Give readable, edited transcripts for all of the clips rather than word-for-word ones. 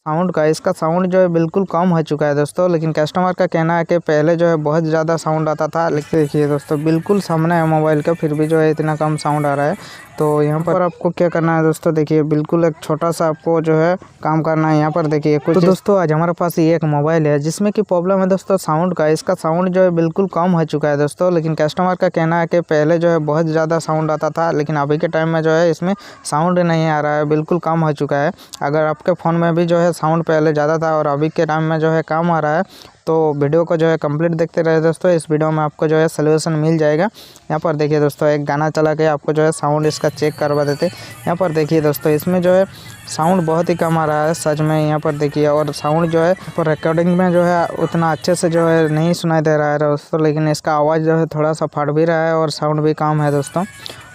Sound का, इसका sound जो है बिल्कुल कम हो चुका है दोस्तों। लेकिन कस्टमर का कहना है कि पहले जो है बहुत ज़्यादा साउंड आता था, लेकिन देखिए दोस्तों बिल्कुल सामने है मोबाइल का, फिर भी जो है इतना कम साउंड आ रहा है। तो यहाँ पर आपको क्या करना है दोस्तों, देखिए बिल्कुल एक छोटा सा आपको जो है काम करना है। यहाँ पर देखिए कुछ। तो दोस्तों आज हमारे पास ये एक मोबाइल है जिसमें कि प्रॉब्लम है दोस्तों साउंड का। इसका साउंड जो है बिल्कुल कम हो चुका है दोस्तों। लेकिन कस्टमर का कहना है कि पहले जो है बहुत ज़्यादा साउंड आता था, लेकिन अभी के टाइम में जो है इसमें साउंड नहीं आ रहा है, बिल्कुल कम हो चुका है। अगर आपके फ़ोन में भी जो है साउंड पहले ज़्यादा था और अभी के टाइम में जो है कम आ रहा है, तो वीडियो को जो है कंप्लीट देखते रहे दोस्तों। इस वीडियो में आपको जो है सलूशन मिल जाएगा। यहाँ पर देखिए दोस्तों एक गाना चला के आपको जो है साउंड इसका चेक करवा देते। यहाँ पर देखिए दोस्तों इसमें जो है साउंड बहुत ही कम आ रहा है सच में। यहाँ पर देखिए और साउंड जो है पर रिकॉर्डिंग में जो है उतना अच्छे से जो है नहीं सुनाई दे रहा है दोस्तों, लेकिन इसका आवाज़ जो है थोड़ा सा फट भी रहा है और साउंड भी कम है दोस्तों।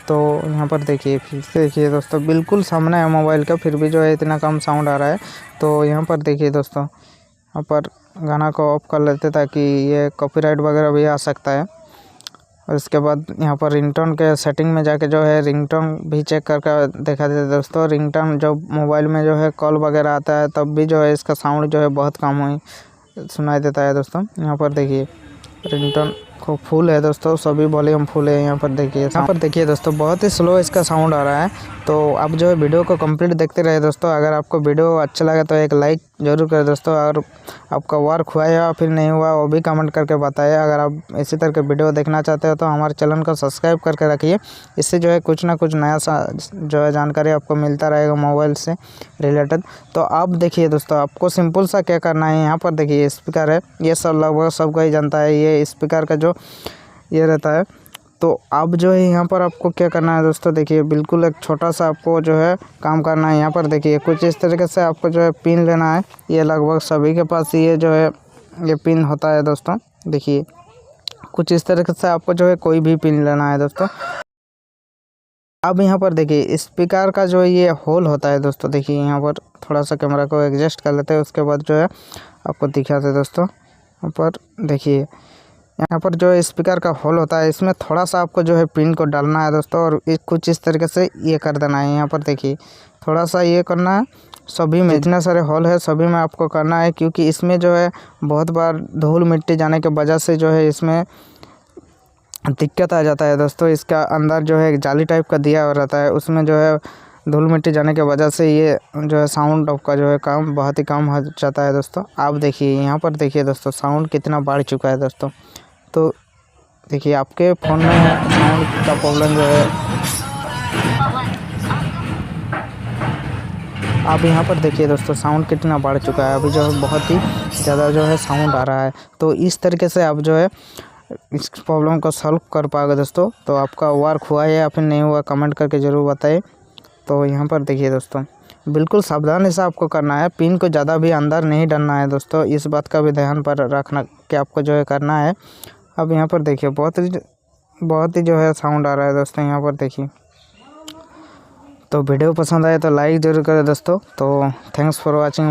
तो यहाँ पर देखिए फिर से देखिए दोस्तों बिल्कुल सामने है मोबाइल का, फिर भी जो है इतना कम साउंड आ रहा है। तो यहाँ पर देखिए दोस्तों यहाँ पर गाना को ऑफ कर लेते ताकि ये कॉपीराइट वगैरह भी आ सकता है। और इसके बाद यहाँ पर रिंगटोन के सेटिंग में जाके जो है रिंगटोन भी चेक करके देखा देते दोस्तों। रिंगटोन जब मोबाइल में जो है कॉल वगैरह आता है तब भी जो है इसका साउंड जो है बहुत कम सुनाई देता है दोस्तों। यहाँ पर देखिए रिंगटोन को फुल है दोस्तों, सभी वॉल्यूम फुल है। यहाँ पर देखिए दोस्तों बहुत ही स्लो इसका साउंड आ रहा है। तो आप जो है वीडियो को कंप्लीट देखते रहे दोस्तों। अगर आपको वीडियो अच्छा लगे तो एक लाइक ज़रूर करें दोस्तों, और आपका वर्क हुआ या फिर नहीं हुआ वो भी कमेंट करके बताइए। अगर आप इसी तरह के वीडियो देखना चाहते हो तो हमारे चैनल को सब्सक्राइब करके रखिए। इससे जो है कुछ ना कुछ नया सा जो है जानकारी आपको मिलता रहेगा मोबाइल से रिलेटेड। तो आप देखिए दोस्तों आपको सिंपल सा क्या करना है, यहाँ पर देखिए स्पीकर है, ये सब लगभग सबको ही जानता है ये स्पीकर का जो ये रहता है। तो अब जो है यहाँ पर आपको क्या करना है दोस्तों, देखिए बिल्कुल एक छोटा सा आपको जो है काम करना है। यहाँ पर देखिए कुछ इस तरीके से आपको जो है पिन लेना है। ये लगभग सभी के पास ये जो है ये पिन होता है दोस्तों। देखिए कुछ इस तरीके से आपको जो है कोई भी पिन लेना है दोस्तों। अब यहाँ पर देखिए स्पीकर का जो ये होल होता है दोस्तों, देखिए यहाँ पर थोड़ा सा कैमरा को एडजस्ट कर लेते हैं, उसके बाद जो है आपको दिखाते दोस्तों। यहाँ पर देखिए यहाँ पर जो स्पीकर का होल होता है इसमें थोड़ा सा आपको जो है पिन को डालना है दोस्तों, और कुछ इस तरीके से ये कर देना है। यहाँ पर देखिए थोड़ा सा ये करना है, सभी में जितने सारे होल है सभी में आपको करना है, क्योंकि इसमें जो है बहुत बार धूल मिट्टी जाने के वजह से जो है इसमें दिक्कत आ जाता है दोस्तों। इसका अंदर जो है एक जाली टाइप का दिया हुआ रहता है, उसमें जो है धूल मिट्टी जाने के वजह से ये जो है साउंड का जो है काम बहुत ही कम हो जाता है दोस्तों। आप देखिए यहाँ पर देखिए दोस्तों साउंड कितना बढ़ चुका है दोस्तों। तो देखिए आपके फ़ोन में साउंड का प्रॉब्लम जो है, आप यहाँ पर देखिए दोस्तों साउंड कितना बढ़ चुका है, अभी जो है बहुत ही ज़्यादा जो है साउंड आ रहा है। तो इस तरीके से आप जो है इस प्रॉब्लम को सॉल्व कर पाओगे दोस्तों। तो आपका वर्क हुआ है या फिर नहीं हुआ कमेंट करके ज़रूर बताइए। तो यहाँ पर देखिए दोस्तों बिल्कुल सावधानी से आपको करना है, पिन को ज़्यादा भी अंदर नहीं डालना है दोस्तों, इस बात का भी ध्यान पर रखना कि आपको जो है करना है। अब यहाँ पर देखिए बहुत ही जो है साउंड आ रहा है दोस्तों। यहाँ पर देखिए तो वीडियो पसंद आए तो लाइक ज़रूर करें दोस्तों। तो थैंक्स फॉर वाचिंग।